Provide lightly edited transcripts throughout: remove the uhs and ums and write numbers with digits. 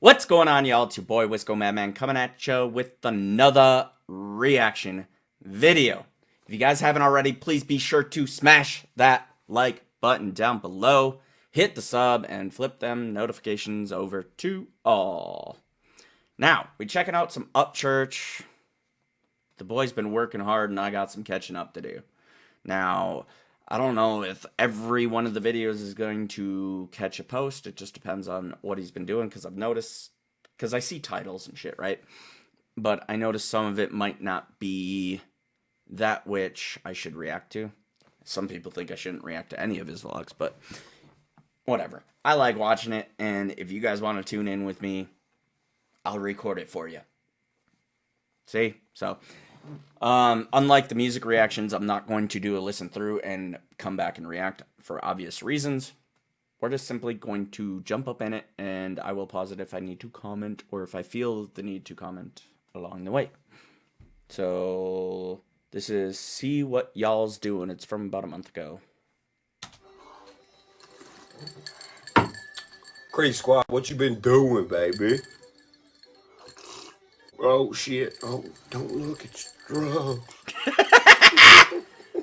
What's going on, y'all? It's your boy Wisco Madman coming at you with another reaction video. If you guys haven't already, please be sure to smash that like button down below, hit the sub, and flip them notifications over to all. Now, we checking out some Upchurch. The boy's been working hard, and I got some catching up to do. Now, I don't know if every one of the videos is going to catch a post. It just depends on what he's been doing, because I've noticed, because I see titles and shit, right? But I noticed some of it might not be that which I should react to. Some people think I shouldn't react to any of his vlogs, but whatever. I like watching it, and if you guys want to tune in with me, I'll record it for you. See? So, unlike the music reactions, I'm not going to do a listen through and come back and react for obvious reasons. We're just simply going to jump up in it, and I will pause it if I need to comment, or if I feel the need to comment along the way. So, this is See What Y'all's Doing. It's from about a month ago. Crazy Squad, what you been doing, baby? Oh, shit. Oh, don't look at your drugs.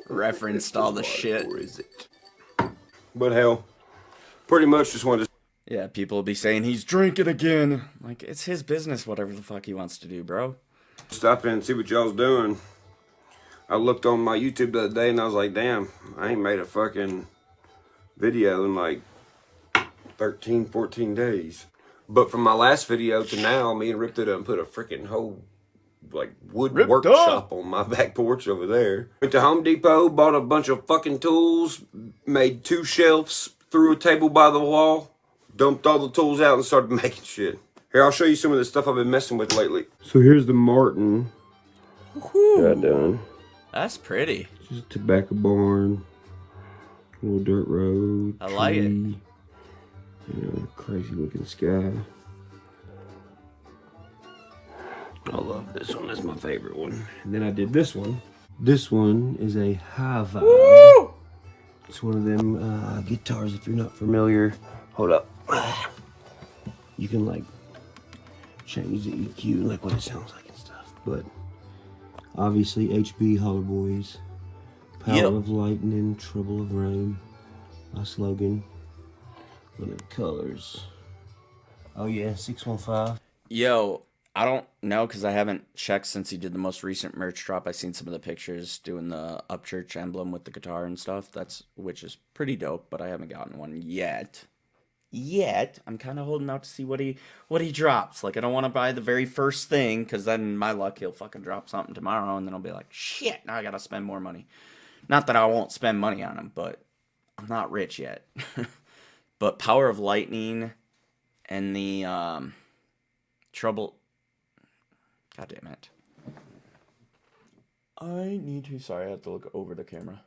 Referenced all the shit. Or is it? But hell, pretty much just wanted to... Yeah, people will be saying he's drinking again. Like, it's his business, whatever the fuck he wants to do, bro. Stop in and see what y'all's doing. I looked on my YouTube the other day and I was like, damn, I ain't made a fucking video in like 13, 14 days. But from my last video to now, me and Rip did and put a freaking whole like wood workshop on my back porch over there. Went to Home Depot, bought a bunch of fucking tools, made 2 shelves, threw a table by the wall, dumped all the tools out and started making shit. Here, I'll show you some of the stuff I've been messing with lately. So here's the Martin. Got done. That's pretty. Just a tobacco barn, little dirt road. I like it. Crazy looking sky. I love this one. That's my favorite one. And then I did this one. This one is a high vibe. Woo! It's one of them guitars, if you're not familiar. Hold up. You can like change the EQ, like what it sounds like and stuff. But obviously HB Holler Boys, Power of Lightning, Trouble of Rain. My slogan. Look at the colors. Oh yeah, 615. Yo, I don't know because I haven't checked since he did the most recent merch drop. I seen some of the pictures doing the Upchurch emblem with the guitar and stuff. Which is pretty dope, but I haven't gotten one yet. I'm kind of holding out to see what he drops. Like, I don't want to buy the very first thing, because then my luck, he'll fucking drop something tomorrow, and then I'll be like, shit, now I gotta spend more money. Not that I won't spend money on him, but I'm not rich yet. But Power of Lightning and the Trouble... God damn it. Sorry, I have to look over the camera.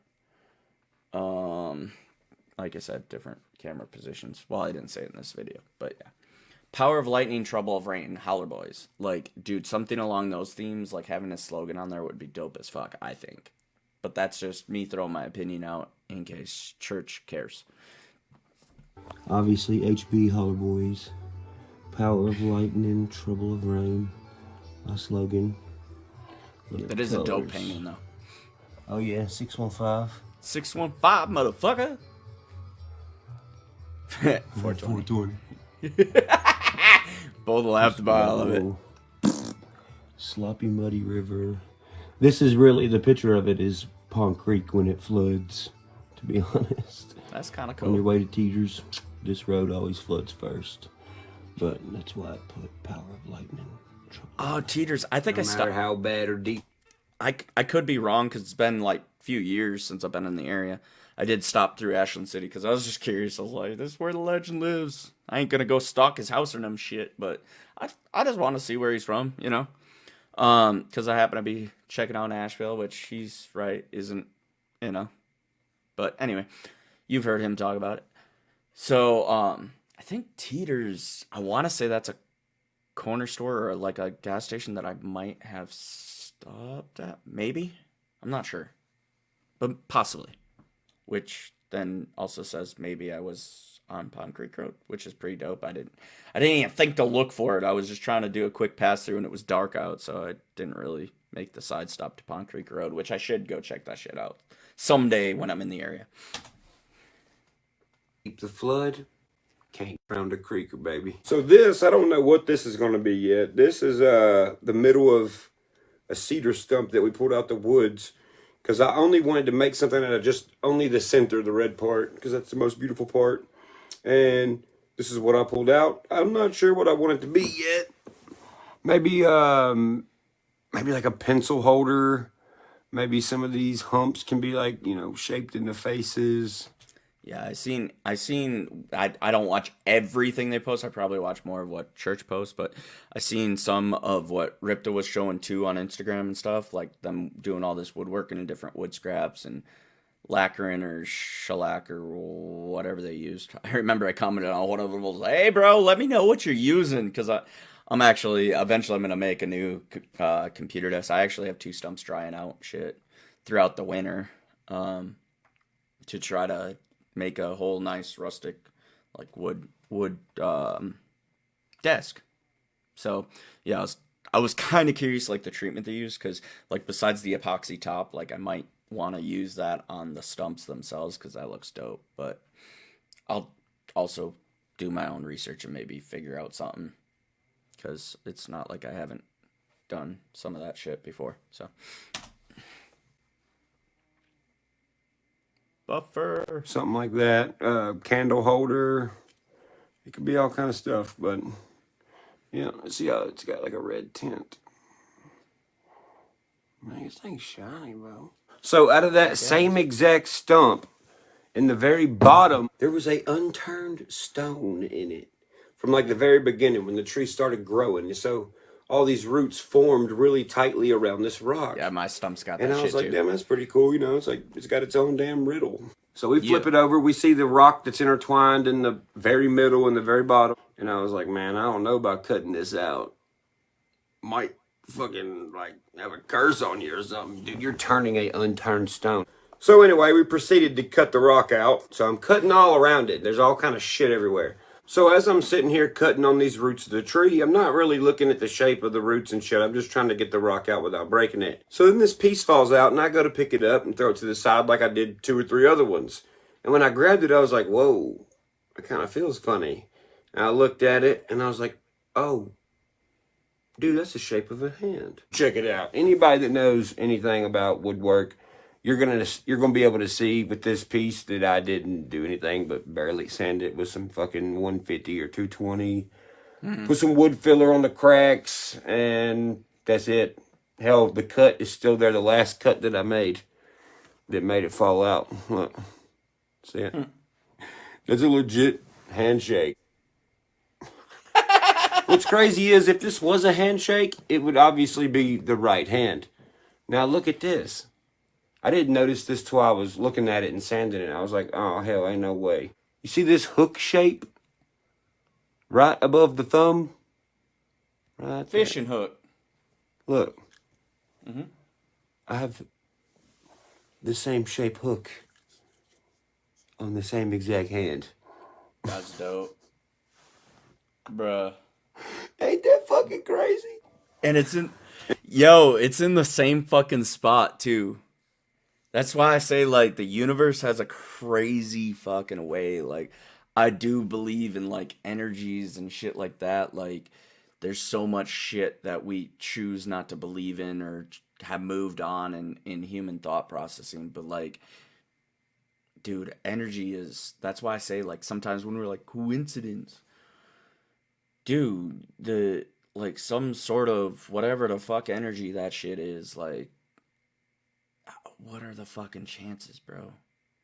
Like I said, different camera positions. Well, I didn't say it in this video, but yeah. Power of Lightning, Trouble of Rain, Holler Boys. Like, dude, something along those themes, like having a slogan on there would be dope as fuck, I think. But that's just me throwing my opinion out in case church cares. Obviously, HB Holler Boys, Power of Lightning, Trouble of Rain. My slogan. That is a dope painting, though. Oh yeah, 615. 615, motherfucker. 420. Both laughed about all of it. Sloppy, muddy river. This is really, the picture of it is Pond Creek when it floods, to be honest. That's kind of cool. On your way to Teeters, this road always floods first. But that's why I put Power of Lightning. Oh, Teeters. I think I stopped. No matter how bad or deep. I could be wrong because it's been like a few years since I've been in the area. I did stop through Ashland City because I was just curious. I was like, this is where the legend lives. I ain't going to go stalk his house or them shit, but I just want to see where he's from, you know? Because I happen to be checking out Nashville, which he's right, isn't, you know? But anyway, you've heard him talk about it. So, I think Teeters, I want to say that's a corner store or like a gas station that I might have stopped at. Maybe? I'm not sure. But possibly. Which then also says maybe I was on Pond Creek Road, which is pretty dope. I didn't even think to look for it. I was just trying to do a quick pass through, and it was dark out, so I didn't really make the side stop to Pond Creek Road, which I should go check that shit out someday when I'm in the area. Keep the flood, can't drown the creeker, baby. So this, I don't know what this is going to be yet. This is the middle of a cedar stump that we pulled out the woods, because I only wanted to make something out of just only the center, the red part, because that's the most beautiful part. And this is what I pulled out. I'm not sure what I want it to be yet. Maybe maybe like a pencil holder. Maybe some of these humps can be like, you know, shaped into faces. Yeah, I don't watch everything they post. I probably watch more of what Church posts, but I seen some of what Ripta was showing too on Instagram and stuff, like them doing all this woodworking and different wood scraps and lacquering or shellac or whatever they used. I remember I commented on one of them, was like, "Hey bro, let me know what you're using," because I'm actually eventually I'm gonna make a new computer desk. I actually have 2 stumps drying out shit throughout the winter, to try to make a whole nice rustic like wood desk. So yeah, I was kind of curious like the treatment they use, because like besides the epoxy top, like I might want to use that on the stumps themselves because that looks dope. But I'll also do my own research and maybe figure out something, because it's not like I haven't done some of that shit before. So buffer, Something like that. Candle holder. It could be all kind of stuff, but yeah, see how it's got like a red tint. Man, this thing's shiny, bro. So out of that same exact stump, in the very bottom, there was a unturned stone in it from like the very beginning when the tree started growing. So all these roots formed really tightly around this rock. yeah, my stump's got that And shit I was like, too. damn, that's pretty cool. You know, it's like it's got its own damn riddle. So we flip it over. We see the rock that's intertwined in the very middle and the very bottom. And I was like, man, I don't know about cutting this out. Might fucking like have a curse on you or something. Dude, you're turning a unturned stone. So anyway, we proceeded to cut the rock out. So I'm cutting all around it. There's all kind of shit everywhere. So as I'm sitting here cutting on these roots of the tree, I'm not really looking at the shape of the roots and shit. I'm just trying to get the rock out without breaking it. So then this piece falls out, and I go to pick it up and throw it to the side like I did 2 or 3 other ones. And when I grabbed it, I was like, whoa, it kind of feels funny. And I looked at it, and I was like, oh, dude, that's the shape of a hand. Check it out. Anybody that knows anything about woodwork, you're gonna be able to see with this piece that I didn't do anything but barely sand it with some fucking 150 or 220. Put some wood filler on the cracks, and that's it. Hell, the cut is still there. The last cut that I made that made it fall out. Look, see it? That's a legit handshake. What's crazy is if this was a handshake, it would obviously be the right hand. Now look at this. I didn't notice this till I was looking at it and sanding it. I was like, oh, hell, ain't no way. You see this hook shape right above the thumb? Right Fishing hook. Look. I have the same shape hook on the same exact hand. That's dope. Bruh. Ain't that fucking crazy? And it's in the same fucking spot too. That's why I say like the universe has a crazy fucking way. Like I do believe in like energies and shit like that. Like there's so much shit that we choose not to believe in or have moved on in human thought processing. But like, dude, that's why I say like sometimes when we're like coincidence. Dude, the like some sort of whatever the fuck energy that shit is, like what are the fucking chances, bro?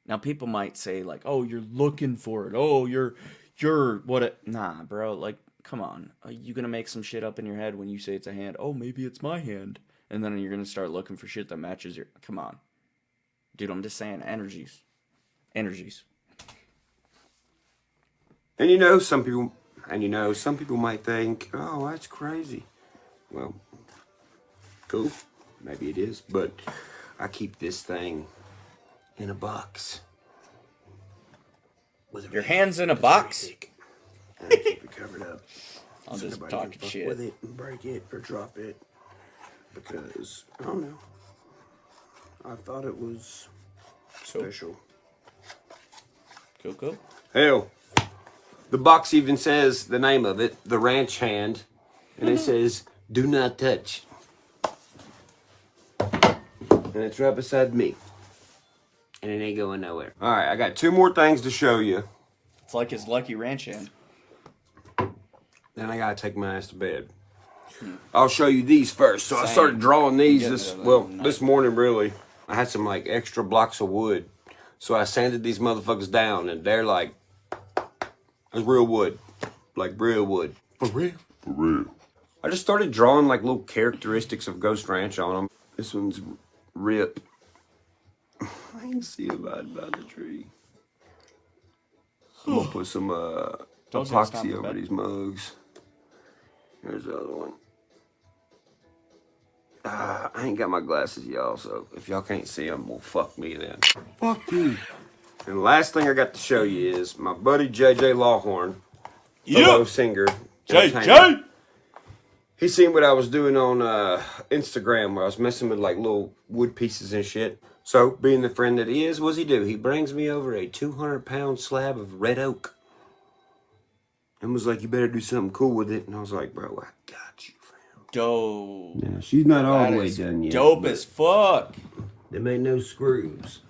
Now people might say like, "Oh, you're looking for it. Oh, you're what it nah, bro, like come on. Are you going to make some shit up in your head when you say it's a hand? Oh, maybe it's my hand. And then you're going to start looking for shit that matches your come on. Dude, I'm just saying energies. Energies. And some people might think, oh, that's crazy. Well, cool. Maybe it is, but I keep this thing in a box. Your hand's in a box? I keep it covered up. I'm So just nobody talking can fuck shit. with it and break it or drop it. Because, I don't know. I thought it was special. Cool. Hell, the box even says the name of it, the ranch hand. And it says, do not touch. And it's right beside me. And it ain't going nowhere. Alright, I got 2 more things to show you. It's like his lucky ranch hand. Then I gotta take my ass to bed. I'll show you these first. So I Same. started drawing these Getting this morning really. I had some like extra blocks of wood. So I sanded these motherfuckers down and they're like, it's real wood. Like real wood. For real? For real. I just started drawing like little characteristics of Ghost Ranch on them. This one's Rip. I can see him hiding behind the tree. I'm gonna put some epoxy over these mugs. Here's the other one. I ain't got my glasses, y'all, so if y'all can't see them, well, fuck me then. Fuck you. And the last thing I got to show you is my buddy JJ Lawhorn, fellow singer. JJ! He seen what I was doing on Instagram where I was messing with like little wood pieces and shit. So, being the friend that he is, what's he do? He brings me over a 200-pound slab of red oak. And was like, you better do something cool with it. And I was like, bro, I got you, fam. Dope. Yeah, she's not all That the way is done yet. dope as fuck. Them ain't no screws.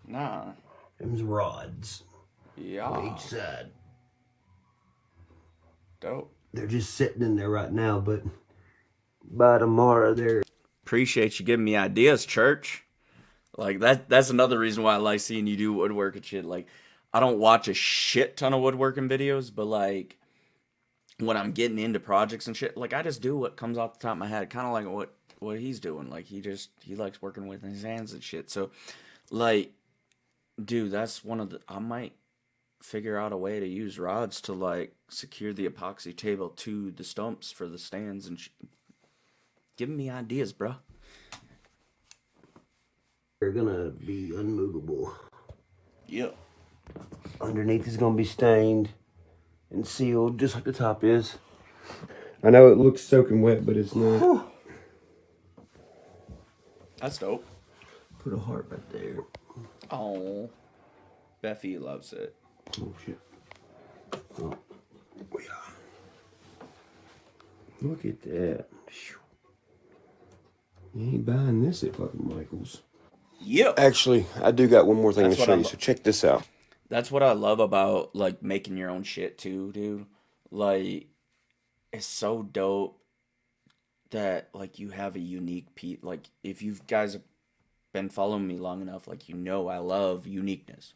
Nah. Them's rods. Yeah. On each side. Dope. They're just sitting in there right now, but by tomorrow they're... Appreciate you giving me ideas, church. Like, that's another reason why I like seeing you do woodwork and shit. Like, I don't watch a shit ton of woodworking videos, but like, when I'm getting into projects and shit, like, I just do what comes off the top of my head. Kind of like what he's doing. Like, he likes working with his hands and shit. So, like, dude, that's one of the... I might figure out a way to use rods to, like, secure the epoxy table to the stumps for the stands and giving me ideas, bro. They're gonna be unmovable. Yep. Underneath is gonna be stained and sealed, just like the top is. I know it looks soaking wet, but it's not. That's dope. Put a heart right there. Oh, Beffy loves it. Oh shit. Oh, yeah. Look at that. You ain't buying this at fucking Michael's. Yep. Actually, I do got one more thing to show you, so check this out. That's what I love about, like, making your own shit, too, dude. Like, it's so dope that, like, you have a unique piece. Like, if you guys have been following me long enough, like, you know I love uniqueness.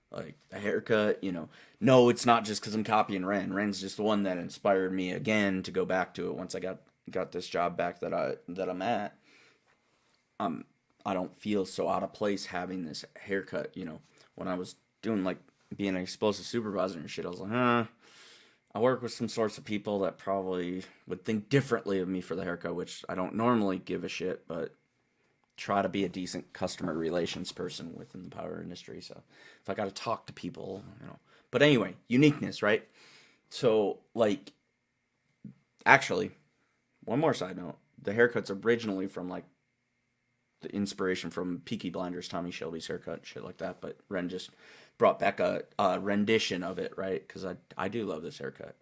Like, a haircut, you know. No, it's not just because I'm copying Ren. Ren's just the one that inspired me again to go back to it once I got this job back that I'm at. I don't feel so out of place having this haircut, you know. When I was doing, like, being an explosive supervisor and shit, I was like, I work with some sorts of people that probably would think differently of me for the haircut, which I don't normally give a shit, but try to be a decent customer relations person within the power industry. So if I got to talk to people, you know. But anyway, uniqueness, right? So, like, actually, one more side note. The haircut's originally from, like, the inspiration from Peaky Blinders, Tommy Shelby's haircut, shit like that. But Ren just brought back a rendition of it, right? Because I do love this haircut.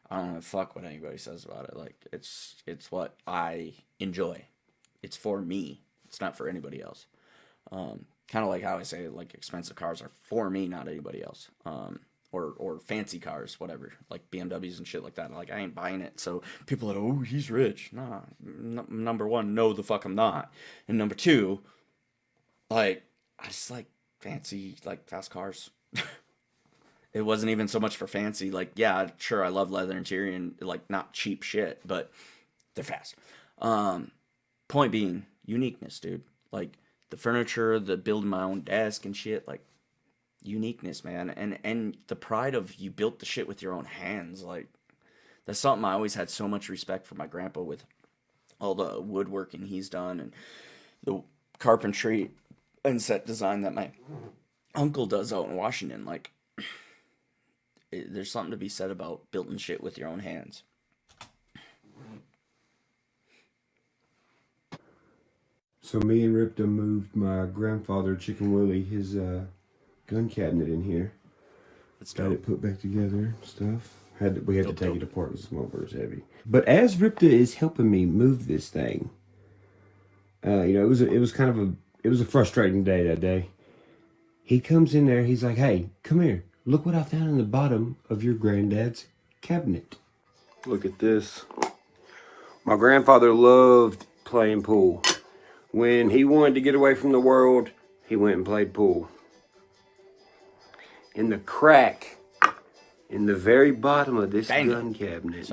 I don't know fuck what anybody says about it. Like, it's what I enjoy. It's for me. It's not for anybody else. Kind of like how I say, like, expensive cars are for me, not anybody else. Or fancy cars, whatever, like BMWs and shit like that. Like, I ain't buying it. So people are like, oh, he's rich. Nah, number one, no, the fuck I'm not. And number two, like, I just like fancy, like, fast cars. It wasn't even so much for fancy. Like, yeah, sure, I love leather interior and, like, not cheap shit, but they're fast. Point being, uniqueness, dude. Like, the furniture, the building my own desk and shit, like, uniqueness, man. And the pride of you built the shit with your own hands. Like, that's something I always had so much respect for my grandpa with all the woodworking he's done and the carpentry and set design that my uncle does out in Washington. Like, there's something to be said about building shit with your own hands. So me and Ripta moved my grandfather, Chicken Willie, his gun cabinet in here. That's Got dope. it put back together and stuff. We had to take it apart. It's small, but it's heavy. But as Ripta is helping me move this thing, it was a frustrating day that day. He comes in there. He's like, "Hey, come here. Look what I found in the bottom of your granddad's cabinet." Look at this. My grandfather loved playing pool. When he wanted to get away from the world, he went and played pool. In the crack, in the very bottom of this gun cabinet,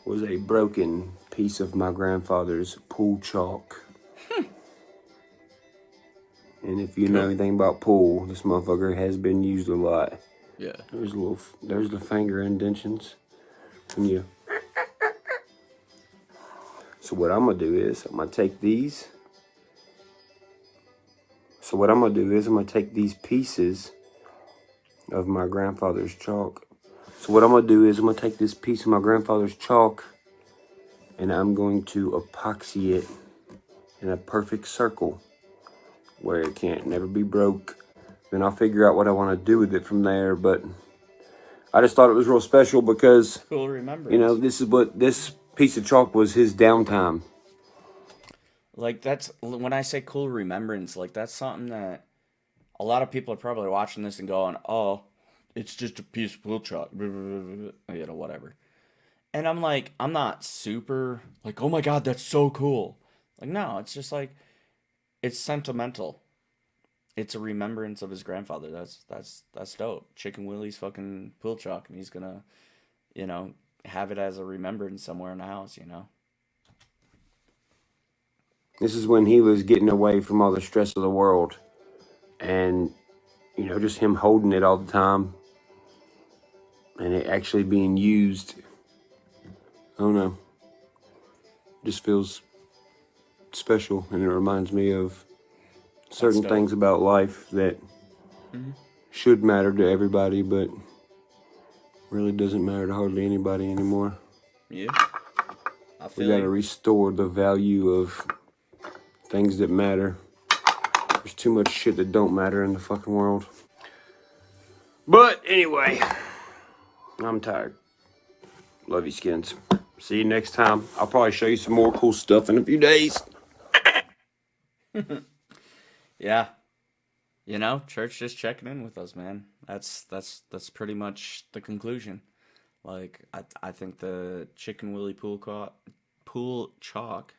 was a broken piece of my grandfather's pool chalk. And if you know anything about pool, this motherfucker has been used a lot. Yeah. There's the finger indentions. When you. So what I'm gonna do is I'm gonna take these. So what I'm gonna do is I'm gonna take these pieces of my grandfather's chalk. So what I'm gonna do is I'm gonna take this piece of my grandfather's chalk and I'm going to epoxy it in a perfect circle where it can't never be broke. Then I'll figure out what I want to do with it from there. But I just thought it was real special because, cool remembrance. This piece of chalk was his downtime. Like, that's when I say cool remembrance, like, that's something that a lot of people are probably watching this and going, "Oh, it's just a piece of pool chalk," whatever. And I'm like, I'm not super like, "Oh my god, that's so cool." Like, no, it's just like, it's sentimental. It's a remembrance of his grandfather. That's dope. Chicken Willie's fucking pool chalk, and he's gonna, have it as a remembrance somewhere in the house. This is when he was getting away from all the stress of the world. And, just him holding it all the time. And it actually being used. I don't know. Just feels special. And it reminds me of certain things about life that should matter to everybody, but really doesn't matter to hardly anybody anymore. Yeah. We gotta restore the value of things that matter. There's too much shit that don't matter in the fucking world. But anyway, I'm tired. Love you, skins. See you next time. I'll probably show you some more cool stuff in a few days. Yeah. Church just checking in with us, man. That's pretty much the conclusion. Like, I think the Chicken Willie pool chalk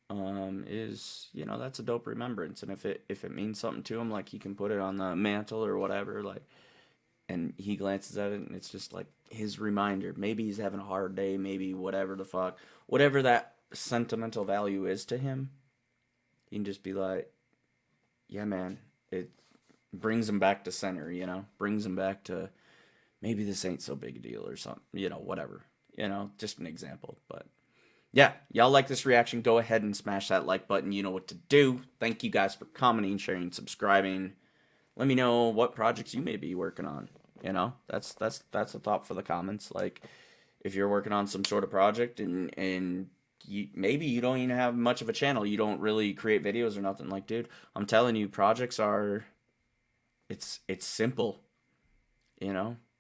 is, that's a dope remembrance. And if it means something to him, like, he can put it on the mantle or whatever, like, and he glances at it and it's just like his reminder. Maybe he's having a hard day, maybe whatever the fuck, whatever that sentimental value is to him, you can just be like, yeah, man, it brings him back to center, brings him back to, maybe this ain't so big a deal or something, whatever, just an example. But yeah, y'all like this reaction, go ahead and smash that like button. You know what to do. Thank you guys for commenting, sharing, subscribing. Let me know what projects you may be working on. That's a thought for the comments. Like, if you're working on some sort of project and maybe you don't even have much of a channel, you don't really create videos or nothing, like, dude, I'm telling you, projects are, it's simple,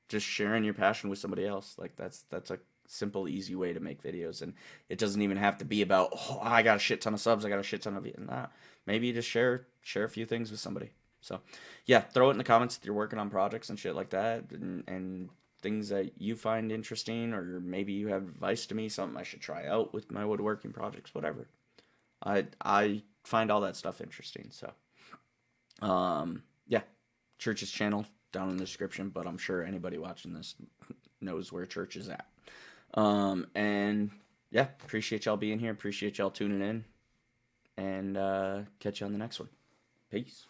just sharing your passion with somebody else. Like, that's a simple, easy way to make videos, and it doesn't even have to be about, oh, I got a shit ton of subs, I got a shit ton of it, and that. Maybe you just share a few things with somebody. So, yeah, throw it in the comments if you're working on projects and shit like that, and things that you find interesting, or maybe you have advice to me, something I should try out with my woodworking projects, whatever. I find all that stuff interesting. So, yeah, Church's channel down in the description, but I'm sure anybody watching this knows where Church is at. And yeah, appreciate y'all being here. Appreciate y'all tuning in, and catch you on the next one. Peace.